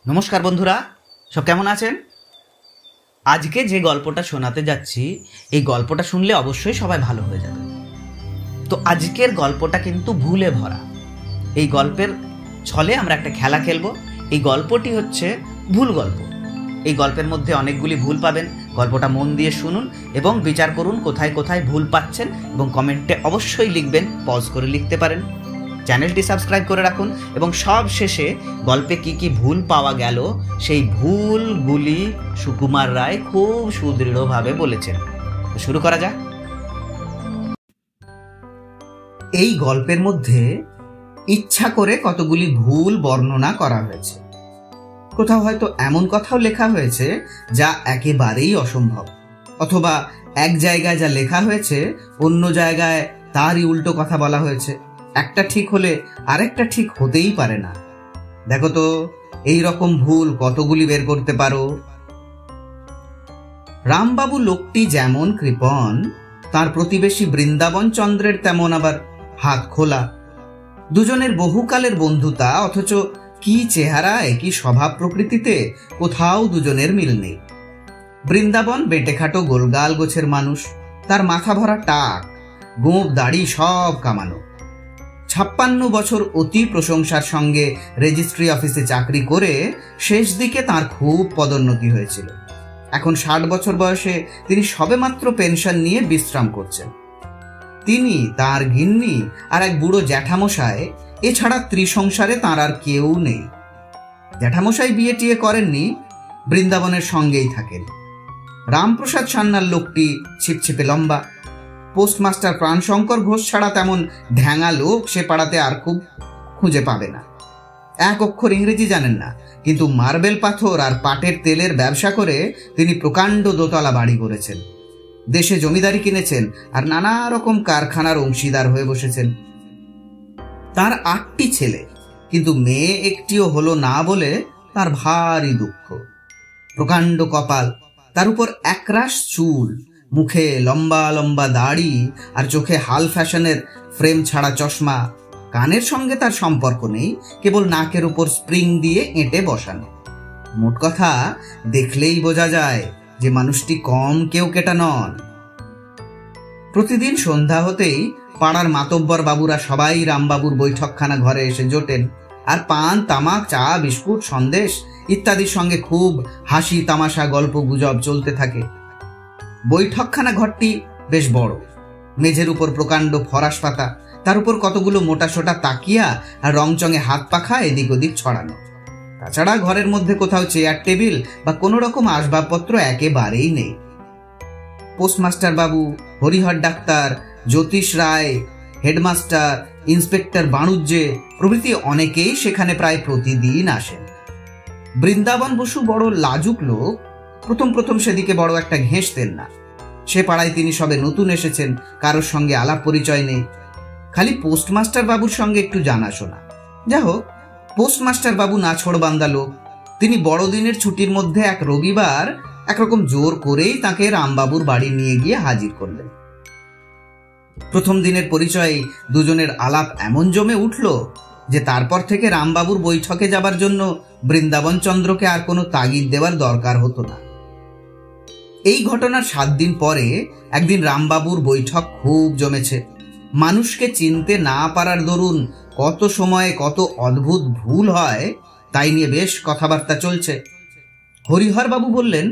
নমস্কার বন্ধুরা, সব কেমন আছেন? আজকে যে গল্পটা শোনাতে যাচ্ছি, এই গল্পটা শুনলে অবশ্যই সবাই ভালো হয়ে যাবে। তো আজকের গল্পটা কিন্তু ভুলে ভরা। এই গল্পের ছলে আমরা একটা খেলা খেলবো। এই গল্পটি হচ্ছে ভুল গল্প। এই গল্পের মধ্যে অনেকগুলি ভুল পাবেন। গল্পটা মন দিয়ে শুনুন এবং বিচার করুন কোথায় কোথায় ভুল পাচ্ছেন, এবং কমেন্টে অবশ্যই লিখবেন। পজ করে লিখতে পারেন। চ্যানেলটি সাবস্ক্রাইব করে রাখুন এবং সব শেষে গল্পে কি কি ভুল পাওয়া গেল সেই ভুলগুলি সুকুমার রায় খুব সুদৃঢ়ভাবে বলেছেন। শুরু করা যাক। এই গল্পের মধ্যে ইচ্ছা করে কতগুলি ভুল বর্ণনা করা হয়েছে। কোথাও হয়তো এমন কথাও লেখা হয়েছে যা একেবারেই অসম্ভব, অথবা এক জায়গায় যা লেখা হয়েছে অন্য জায়গায় তারই উল্টো কথা বলা হয়েছে। একটা ঠিক হলে আরেকটা ঠিক হতেই পারে না। দেখো তো এই রকম ভুল কতগুলি বের করতে পারো। রামবাবু লোকটি যেমন কৃপণ, তার প্রতিবেশী বৃন্দাবন চন্দ্রের তেমন আবার হাত খোলা। দুজনের বহুকালের বন্ধুতা, অথচ কি চেহারা, একই স্বভাব প্রকৃতিতে কোথাও দুজনের মিল নেই। বৃন্দাবন বেটেখাটো গোলগাল গোছের মানুষ, তার মাথা ভরা টাক, গোঁফ দাড়ি সব কামানো। 56 বছর অতি প্রশংসার সঙ্গে রেজিস্ট্রি অফিসে চাকরি করে শেষ দিকে তার খুব পদোন্নতি হয়েছিল। এখন 60 বছর বয়সে তিনি সবেমাত্র পেনশন নিয়ে বিশ্রাম করছেন। তিনি, তার গিন্নি আর এক বুড়ো জ্যাঠামশাই, এছাড়া ত্রিসংসারে তাঁর আর কেউ নেই। জ্যাঠামশাই বিয়ে টিয়ে করেননি, বৃন্দাবনের সঙ্গেই থাকেন। রামপ্রসাদ সান্যাল লোকটি ছিপছিপে লম্বা। পোস্টমাস্টার প্রাণশঙ্কর ঘোষ ছাড়া তেমন ঢ্যাঙা লোক সে পাড়াতে আর খুব খুঁজে পাবে না। এক অক্ষর ইংরেজি জানেন না, কিন্তু মার্বেল পাথর আর পাটের তেলের ব্যবসা করে তিনি প্রকাণ্ড দোতলা বাড়ি করেছেন। দেশে জমিদারি কিনেছেন আর নানা রকম কারখানার অংশীদার হয়ে বসেছেন। তার 8টি ছেলে, কিন্তু মেয়ে একটিও হলো না বলে তার ভারী দুঃখ। প্রকাণ্ড কপাল, তার উপর একরাশ চুল, মুখে লম্বা লম্বা দাড়ি আর চোখে হাল ফ্যাশনের ফ্রেম ছাড়া চশমা। কানের সঙ্গে তার সম্পর্ক নেই, কেবল নাকের উপর স্প্রিং দিয়ে এঁটে বসানো। মোট কথা দেখলেই বোঝা যায় যে মানুষটি কম কেউ কেটা নন। প্রতিদিন সন্ধ্যা হতেই পাড়ার মাতব্বর বাবুরা সবাই রামবাবুর বৈঠকখানা ঘরে এসে জোটেন, আর পান, তামাক, চা, বিস্কুট, সন্দেশ ইত্যাদির সঙ্গে খুব হাসি তামাশা গল্প গুজব চলতে থাকে। বৈঠকখানা ঘরটি বেশ বড়। মেঝের উপর প্রকাণ্ড ফরাস পাতা, তার উপর কতগুলো মোটাসোটা তাকিয়া আর রংচঙে হাত পাখা এদিক ওদিক ছড়ানো। তাছাড়া ঘরের মধ্যে কোথাও চেয়ার টেবিল বা কোনো রকম আসবাবপত্র একেবারেই নেই। পোস্টমাস্টার বাবু, হরিহর ডাক্তার, জ্যোতিষ রায়, হেডমাস্টার, ইন্সপেক্টর বাণুজ্যে প্রভৃতি অনেকেই সেখানে প্রায় প্রতিদিন আসেন। বৃন্দাবন বসু বড় লাজুক লোক। প্রথম সেদিকে বড় একটা ঘেঁষতেন না। সে পাড়ায় তিনি সবে নতুন এসেছেন, কারোর সঙ্গে আলাপ পরিচয় নেই। খালি পোস্টমাস্টার বাবুর সঙ্গে একটু জানাশোনা। যা হোক, পোস্টমাস্টার বাবু নাছোড়বান্দা লোক। তিনি বড়দিনের ছুটির মধ্যে এক রবিবার একরকম জোর করেই তাকে রামবাবুর বাড়ি নিয়ে গিয়ে হাজির করলেন। প্রথম দিনের পরিচয়ে দুজনের আলাপ এমন জমে উঠল যে তারপর থেকে রামবাবুর বৈঠকে যাবার জন্য বৃন্দাবন চন্দ্রকে আর কোনো তাগিদ দেওয়ার দরকার হতো না। এই ঘটনার 7 দিন পরে একদিন রামবাবুর বৈঠক খুব জমেছে। মানুষকে চিনতে না পারার দরুন কত সময়ে কত অদ্ভুত ভুল হয় তাই নিয়ে বেশ কথাবার্তা চলছে। হরিহর বাবু বললেন,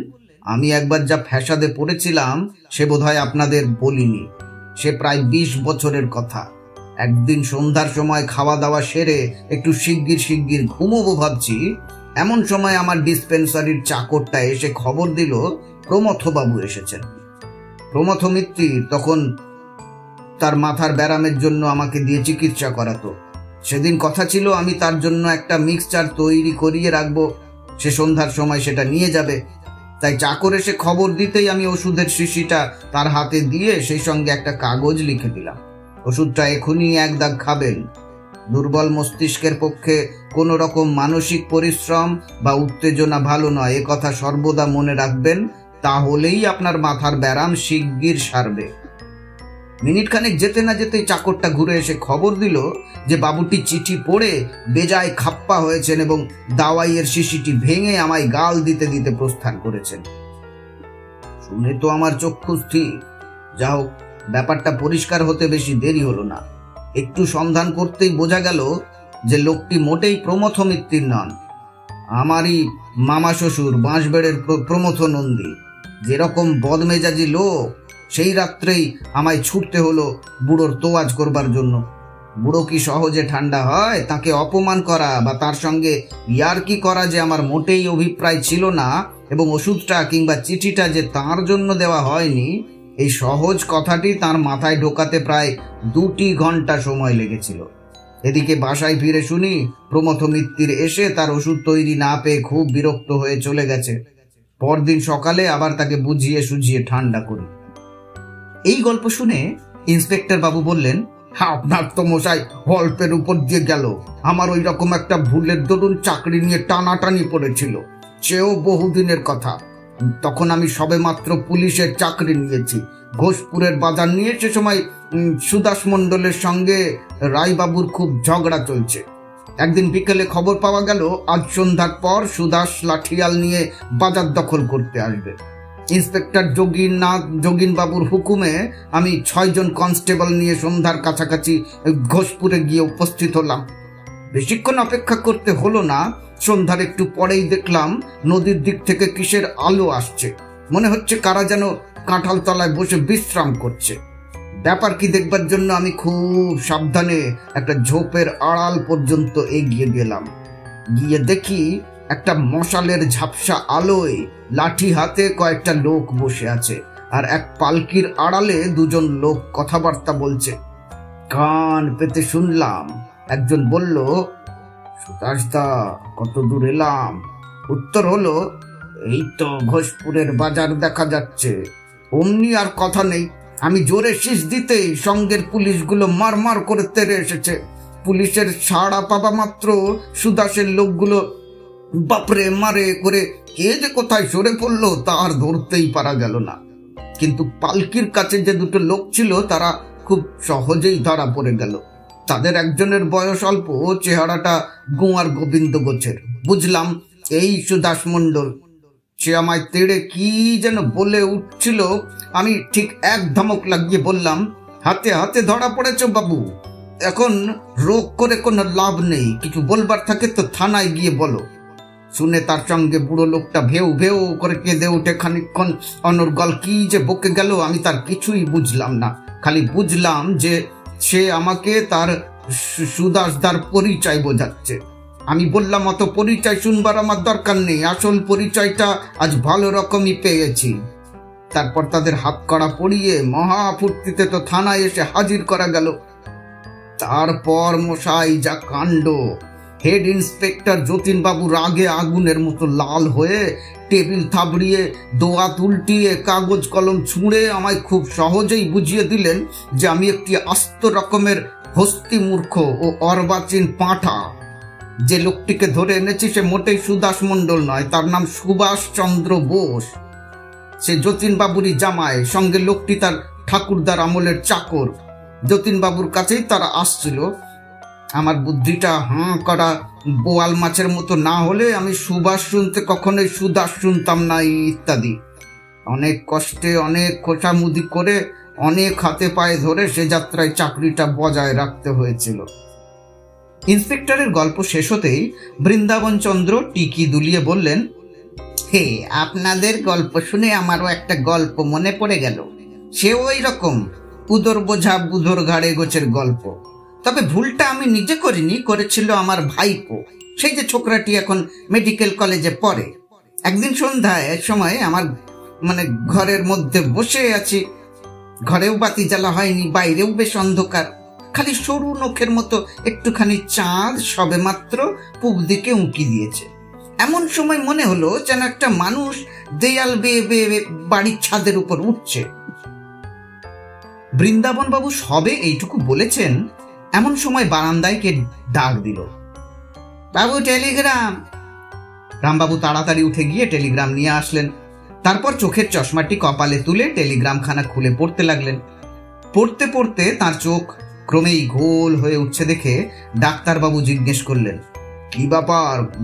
আমি একবার যা ফ্যাসাদে পড়েছিলাম সে বোধহয় আপনাদের বলিনি। সে প্রায় 20 বছরের কথা। একদিন সন্ধ্যার সময় খাওয়া দাওয়া সেরে একটু শিগগির ঘুমোবো ভাবছি, এমন সময় আমার ডিসপেন্সারির চাকরটা এসে খবর দিল প্রমথবাবু এসেছেন। প্রমথ মিত্রি তখন তার মাথার ব্যারামের জন্য আমাকে দিয়ে চিকিৎসা করাতো। সেদিন কথা ছিল আমি তার জন্য একটা মিক্সচার তৈরি করিয়ে রাখবো, সে সন্ধ্যার সময় সেটা নিয়ে যাবে। তাই চাকর এসে খবর দিতেই আমি ওষুধের শিশিটা তার হাতে দিয়ে সেই সঙ্গে একটা কাগজ লিখে দিলাম, ওষুধটা এখনই 1 দাগ খাবেন। দুর্বল মস্তিষ্কের পক্ষে কোনো রকম মানসিক পরিশ্রম বা উত্তেজনা ভালো নয়, এ কথা সর্বদা মনে রাখবেন, তাহলেই আপনার মাথার ব্যারাম শিগগির সারবে। মিনিট খানেক যেতে না যেতেই চাকরটা ঘুরে এসে খবর দিল যে বাবুটি চিঠি পড়ে বেজায় খাপ্পা হয়েছেন এবং দাওয়াইয়ের শিশিটি ভেঙে আমায় গাল দিতে দিতে প্রস্থান করেছেন। শুনে তো আমার চক্ষু স্থির। যা হোক, ব্যাপারটা পরিষ্কার হতে বেশি দেরি হলো না। একটু সন্ধান করতেই বোঝা গেল যে লোকটি মোটেই প্রমথ মিত্তির নন, আমারই মামা শ্বশুর বাঁশবেড়ের প্রমথ নন্দী। যেরকম বদমেজাজি লোক, সেই রাত্রেই আমায় ছুটতে হলো বুড়োর তোয়াজ করবার জন্য। বুড়ো কি সহজে ঠান্ডা হয়? তাকে অপমান করা বা তার সঙ্গে ইয়ার্কি করা যে আমার মোটেই অভিপ্রায় ছিল না, এবং ওষুধটা কিংবা চিঠিটা যে তার জন্য দেওয়া হয়নি, এই সহজ কথাটি তার মাথায় ঢোকাতে প্রায় 2 ঘন্টা সময় লেগেছিল। এদিকে বাসায় ফিরে শুনি প্রমথ মিত্তির এসে তার ওষুধ তৈরি না পেয়ে খুব বিরক্ত হয়ে চলে গেছে। পরদিন সকালে আবার তাকে বুঝিয়ে সুঝিয়ে ঠান্ডা করি। এই গল্প শুনে ইন্সপেক্টর বাবু বললেন, আপনার তো মশাই গল্পের উপর দিয়ে গেল। আমার ওই রকম একটা ভুলের দরুন চাকরি নিয়ে টানাটানি পড়েছিল, সেও বহুদিনের কথা। তখন আমি সবেমাত্র পুলিশের চাকরি নিয়েছি। ঘোষপুরের বাজার নিয়ে সে সময় সুদাস মণ্ডলের সঙ্গে রায়বাবুর খুব ঝগড়া চলছে। একদিন বিকেলে খবর পাওয়া গেল আজ সন্ধ্যার পর সুদাস লাঠিয়াল নিয়ে বাজার দখল করতে আসবে। ইন্সপেক্টর যোগিন বাবুর হুকুমে আমি 6 জন কনস্টেবল নিয়ে সন্ধ্যার কাছাকাছি ঘোষপুরে গিয়ে উপস্থিত হলাম। বেশিক্ষণ অপেক্ষা করতে হলো না। সন্ধ্যার একটু পরেই দেখলাম নদীর দিক থেকে কিসের আলো আসছে। মনে হচ্ছে কারা যেন কাঁঠাল তলায় বসে বিশ্রাম করছে। ব্যাপার কি দেখবার জন্য আমি খুব সাবধানে একটা ঝোপের আড়াল পর্যন্ত এগিয়ে গেলাম। গিয়ে দেখি একটা মশালের ঝাপসা আলোয় লাঠি হাতে কয়েকটা লোক বসে আছে, আর এক পালকির আড়ালে 2 জন লোক কথাবার্তা বলছে। কান পেতে শুনলাম। একজন বলল, সুদাসদা, কত দূর এলাম? উত্তর হলো, এই তো ঘোষপুরের বাজার দেখা যাচ্ছে। অমনি আর কথা নেই, আমি জোরে শীষ দিতেই সঙ্গের পুলিশগুলো মারমার করে তেড়ে এসেছে। পুলিশের সাড়া পাবা মাত্র সুদাসের লোকগুলো বাপরে মারে করে কে যে কোথায় সরে পড়লো তা আর ধরতেই পারা গেল না। কিন্তু পালকির কাছে যে 2 লোক ছিল তারা খুব সহজেই ধরা পড়ে গেল। তাদের একজনের বয়স অল্প, চেহারাটা গোয়ার গোবিন্দ গোছের। বুঝলাম এই সুদাস মণ্ডল। সে আমায় তেড়ে কি যেন বলে উঠছিল। আমি ঠিক এক ধমক লাগিয়ে বললাম, হাতে হাতে ধরা পড়েছ বাবু, এখন রোগ করে কোনো লাভ নেই। কিছু বলবার থাকে তো থানায় গিয়ে বলো। শুনে তার সঙ্গে বুড়ো লোকটা ভেউ ভেউ করে কেঁদে উঠে খানিকক্ষণ অনর্গল কি যে বকে গেল আমি তার কিছুই বুঝলাম না। খালি বুঝলাম যে সে আমাকে তার সুদাসদার পরিচয় বোঝাচ্ছে। আমি বললাম, অত পরিচয় শুনবার আমার দরকার নেই, আসল পরিচয়টা আজ ভালো রকমই পেয়েছি। তারপর তাদের হাত কড়া পড়িয়ে মহা ফুর্তিতে তো থানায় এসে হাজির করা গেল। তারপর মশাই যা কাণ্ড! হেড ইন্সপেক্টর যতীন বাবু রাগে আগুনের মতো লাল হয়ে টেবিল থাবড়িয়ে, দোয়াত উল্টিয়ে, কাগজ কলম ছুঁড়ে আমায় খুব সহজেই বুঝিয়ে দিলেন যে আমি একটি আস্ত রকমের হস্তি মূর্খ ও অর্বাচীন পাঁঠা। যে লোকটিকে ধরে এনেছি সে মোটেই সুদাস মণ্ডল নয়, তার নাম সুভাষচন্দ্র বোস। সে যতীন বাবুরই জামাই, সঙ্গে লোকটি তার ঠাকুরদার আমলের চাকর। যতীন বাবুর কাছেই তারা আসছিল। আমার বুদ্ধিটা হাঁ করা বোয়াল মাছের মতো না হলে আমি সুভাষ শুনতে কখনোই সুদাস শুনতাম না, ইত্যাদি। অনেক কষ্টে, অনেক খোঁচামুদি করে, অনেক হাতে পায়ে ধরে সে যাত্রায় চাকরিটা বজায় রাখতে হয়েছিল। ইন্সপেক্টরের গল্প শেষ হতেই বৃন্দাবন চন্দ্র টিকি দুলিয়ে বললেন, হে, আপনাদের গল্প শুনে আমারও একটা গল্প মনে পড়ে গেল। সেও ওই রকম উদর বোঝা বুধর ঘাড়ে গোছের গল্প। তবে ভুলটা আমি নিজে করিনি, করেছিল আমার ভাইপো, সেই যে ছোকরাটি এখন মেডিকেল কলেজে পড়ে। একদিন সন্ধ্যায় সময় আমার ঘরের মধ্যে বসে আছি। ঘরেও বাতি জ্বালা হয়নি, বাইরেও বেশ অন্ধকার। খালি সরু নখের মতো একটুখানি চাঁদ সবে মাত্র পূব দিকে উঁকি দিয়েছে। এমন সময় মনে হলো যেন একটা মানুষ দেয়াল বেয়ে বেয়ে বাড়ির ছাদের উপর উঠছে। বৃন্দাবন বাবু সবে এইটুকু বলেছেন, এমন সময় বারান্দায় কে ডাক দিল, বাবু টেলিগ্রাম। রামবাবু তাড়াতাড়ি উঠে গিয়ে টেলিগ্রাম নিয়ে আসলেন। তারপর চোখের চশমাটি কপালে তুলে টেলিগ্রামখানা খুলে পড়তে লাগলেন। পড়তে পড়তে তার চোখ ক্রমেই গোল হয়ে উঠছে দেখে ডাক্তারবাবু জিজ্ঞেস করলেন, কি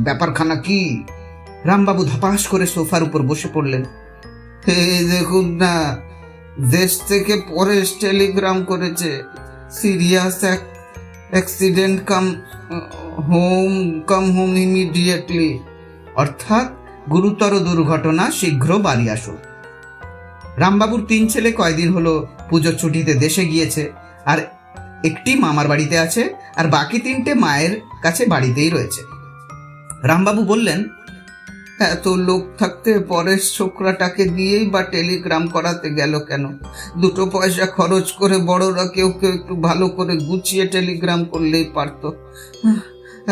ব্যাপারখানা কি? রামবাবু ধপাস করে সোফার উপর বসে পড়লেন। এই দেখুন না, দেশ থেকে পরেশ টেলিগ্রাম করেছে, serious accident come home immediately, অর্থাৎ গুরুতর দুর্ঘটনা, শীঘ্র বাড়ি আসুন। রামবাবুর 3 ছেলে কয়দিন হলো পুজোর ছুটিতে দেশে গিয়েছে, আর একটি মামার বাড়িতে আছে, আর বাকি 3টে মায়ের কাছে বাড়িতেই রয়েছে। রামবাবু বললেন, এত লোক থাকতে পরেশ ছোকরাটাকে দিয়েই বা টেলিগ্রাম করাতে গেল কেন? 2 পয়সা খরচ করে বড়রা কেউ কেউ একটু ভালো করে গুছিয়ে টেলিগ্রাম করলেই পারত।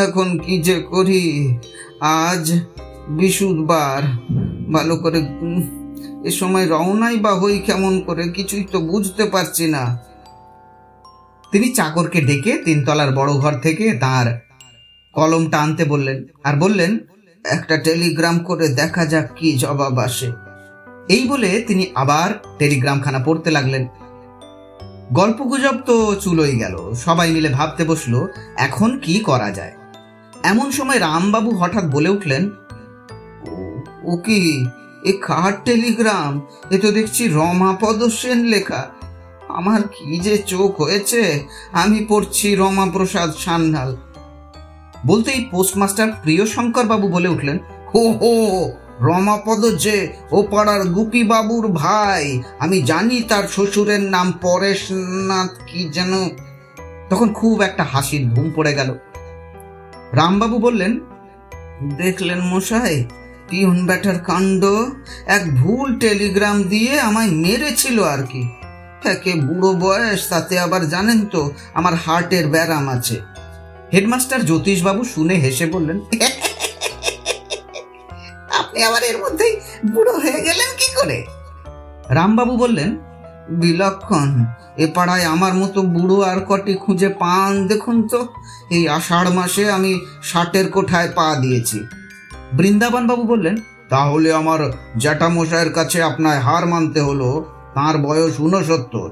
এখন কি যে করি? আজ বৃহস্পতিবার, ভালো করে এ সময় রওনাই বা হই কেমন করে, কিছুই তো বুঝতে পারছি না। তিনি চাকরকে ডেকে 3 তলার বড় ঘর থেকে তার কলমটা আনতে বললেন, আর বললেন, একটা টেলিগ্রাম করে দেখা যাক কি জবাব আসে। এই বলে তিনি আবার টেলিগ্রামখানা পড়তে লাগলেন। গল্পগুজব তো চুলোই গেল, সবাই মিলে ভাবতে বসলো এখন কি করা যায়। এমন সময় রামবাবু হঠাৎ বলে উঠলেন, ও কি, এ কার টেলিগ্রাম? এ তো দেখছি রমাপদ সেন লেখা। আমার কি যে চোখ হয়েছে, আমি পড়ছি রমাপ্রসাদ সান্যাল। বলতেই পোস্টমাস্টার প্রিয়শঙ্কর বাবু বলে উঠলেন, হো হো, রমাপদ যে ও পাড়ার গুপি বাবুর ভাই, আমি জানি তার শ্বশুরের নাম পরেশনাথ কি যেন। তখন খুব একটা হাসির ধুম পড়ে গেল। রামবাবু বললেন, দেখলেন মশাই, পিয়ন ব্যাটার কাণ্ড, এক ভুল টেলিগ্রাম দিয়ে আমায় মেরেছিল আর কি। একে বুড়ো বয়স, তাতে আবার জানেন তো আমার হার্টের ব্যারাম আছে। হেডমাস্টার জ্যোতিষবাবু শুনে হেসে বললেন, আপনি আবার এর মধ্যেই বুড়ো হয়ে গেলেন কি করে? রামবাবু বললেন, বিলক্ষণ, এ পাড়ায় আমার মতো বুড়ো আর কটি খুঁজে পান দেখুন তো। এই আষাঢ় মাসে আমি 60-এর কোঠায় পা দিয়েছি। বৃন্দাবন বাবু বললেন, তাহলে আমার জ্যাঠামশাইয়ের কাছে আপনার হার মানতে হলো, তার বয়স 69।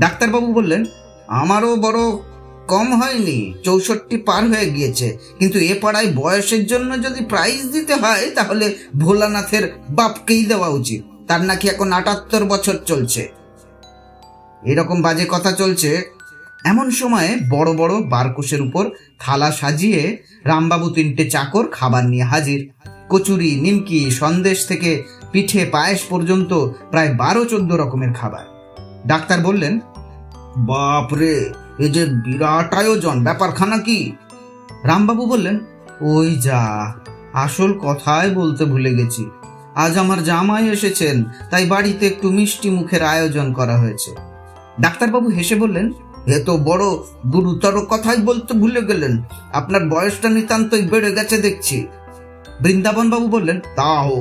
ডাক্তারবাবু বললেন, আমারও বড় কম হয়নি, 64 পার হয়ে গিয়েছে, কিন্তু এ পাড়ায় বয়সের জন্য যদি প্রাইজ দিতে হয় তাহলে ভোলানাথের বাপকেই দেওয়া উচিত, তার নাকি এখন 78 বছর চলছে। এরকম বাজে কথা চলছে। এমন সময়ে বড় বড় বারকোষের উপর থালা সাজিয়ে রামবাবু 3টে চাকর খাবার নিয়ে হাজির। কচুরি, নিমকি, সন্দেশ থেকে পিঠে পায়েস পর্যন্ত প্রায় 12-14 রকমের খাবার। ডাক্তার বললেন, বাপরে, এ যে বিরাট আয়োজন, ব্যাপারখানা কি? রামবাবু বললেন, ওই যা, আসল কথাই বলতে ভুলে গেছি। আজ আমার জামাই এসেছেন, তাই বাড়িতে একটু মিষ্টি মুখের আয়োজন করা হয়েছে। ডাক্তারবাবু হেসে বললেন, এ তো বড় গুরুতর কথাই বলতে ভুলে গেলেন, আপনার বয়সটা নিতান্তই বেড়ে গেছে দেখছি। বৃন্দাবন বাবু বললেন, তাও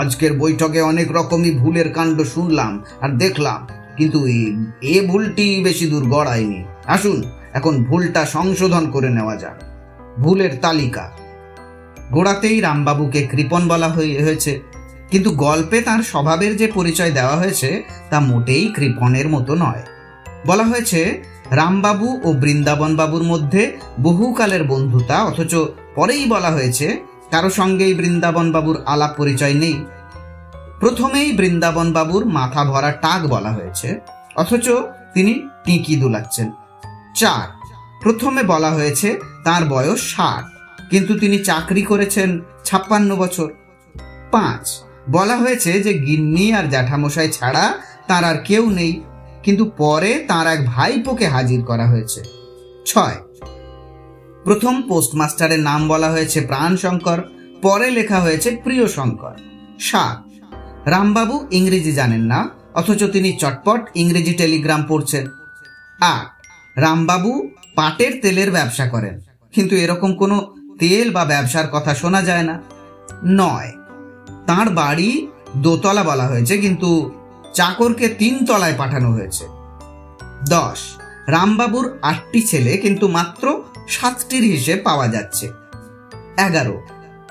আজকের বৈঠকে অনেক রকমই ভুলের কাণ্ড শুনলাম আর দেখলাম, কিন্তু এ ভুলটি বেশি দূর গড়ায়নি। আসুন এখন ভুলটা সংশোধন করে নেওয়া যাক। ভুলের তালিকা। গোড়াতেই রামবাবুকে কৃপণ বলা হয়েছে, কিন্তু গল্পে তার স্বভাবের যে পরিচয় দেওয়া হয়েছে তা মোটেই কৃপণের মতো নয়। বলা হয়েছে রামবাবু ও বৃন্দাবন বাবুর মধ্যে বহুকালের বন্ধুতা, অথচ পরেই বলা হয়েছে কারো সঙ্গেই বৃন্দাবন বাবুর আলাপ পরিচয় নেই। প্রথমেই বৃন্দাবন বাবুর মাথা ভরা টাক বলা হয়েছে, অথচ তিনি টিকি দুলাচ্ছেন। 4, প্রথমে বলা হয়েছে তার বয়স 60, কিন্তু তিনি চাকরি করেছেন 56 বছর। 5, বলা হয়েছে যে গিন্নি আর জ্যাঠামশাই ছাড়া তার আর কেউ নেই, কিন্তু পরে তার এক ভাইপোকে হাজির করা হয়েছে। 6, প্রথম পোস্টমাস্টারের নাম বলা হয়েছে প্রাণশঙ্কর, পরে লেখা হয়েছে প্রিয়শঙ্কর। 7, রামবাবু ইংরেজি জানেন না, অথচ তিনি চটপট ইংরেজি টেলিগ্রাম পড়ছেন। 8, রামবাবু পাটের তেলের ব্যবসা করেন, কিন্তু এরকম কোনো তেল বা ব্যবসার কথা শোনা যায় না। 9, তাঁর বাড়ি দোতলা বলা হয়েছে, কিন্তু চাকরকে 3 তলায় পাঠানো হয়েছে। 10, রামবাবুর 8টি ছেলে, কিন্তু মাত্র 7টির হিসেব পাওয়া যাচ্ছে। 11,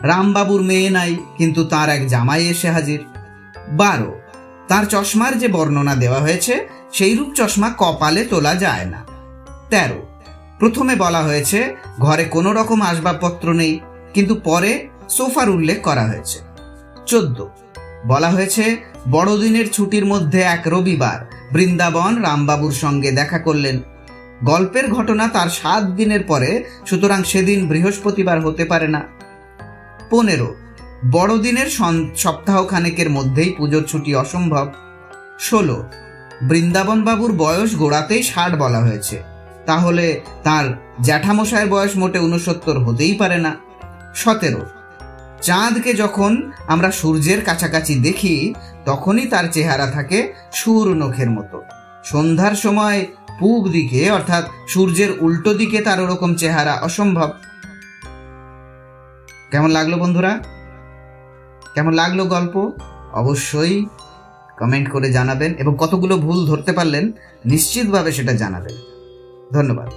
রামবাবুর মেয়ে নাই, কিন্তু তার এক জামাই এসে হাজির। 12, তার চশমার যে বর্ণনা দেওয়া হয়েছে সেইরূপ চশমা কপালে তোলা যায় না। 13, প্রথমে বলা হয়েছে ঘরে কোনো রকম আসবাবপত্র নেই, কিন্তু পরে সোফার উল্লেখ করা হয়েছে। 14, বলা হয়েছে বড়দিনের ছুটির মধ্যে এক রবিবার বৃন্দাবন রামবাবুর সঙ্গে দেখা করলেন। গল্পের ঘটনা তার 7 দিনের পরে, সুতরাং সেদিন বৃহস্পতিবার হতে পারে না। 15, বড়দিনের সপ্তাহখানেকের মধ্যেই পুজোর ছুটি অসম্ভব। 16, বৃন্দাবন বাবুর বয়স গোড়াতেই 60 বলা হয়েছে, তাহলে তার জ্যাঠামশায়ের বয়স মোটে 69 হতেই পারে না। 17, চাঁদকে যখন আমরা সূর্যের কাছাকাছি দেখি তখনই তার চেহারা থাকে সুর নখের মতো। সন্ধ্যার সময় পূব দিকে অর্থাৎ সূর্যের উল্টো দিকে তার ওরকম চেহারা অসম্ভব। কেমন লাগলো বন্ধুরা? কেমন লাগলো গল্প? অবশ্যই কমেন্ট করে জানাবেন, এবং কতগুলো ভুল ধরতে পারলেন নিশ্চিতভাবে সেটা জানাবেন। ধন্যবাদ।